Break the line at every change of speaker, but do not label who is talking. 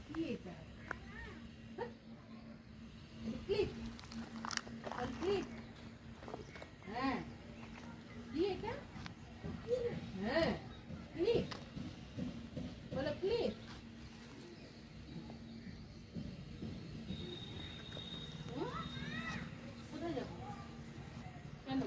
কি এটা? Clip clip. হ্যাঁ কি এটা? হ্যাঁ ক্লিপ, বলো ক্লিপ। কোথায় যাবো? কেন?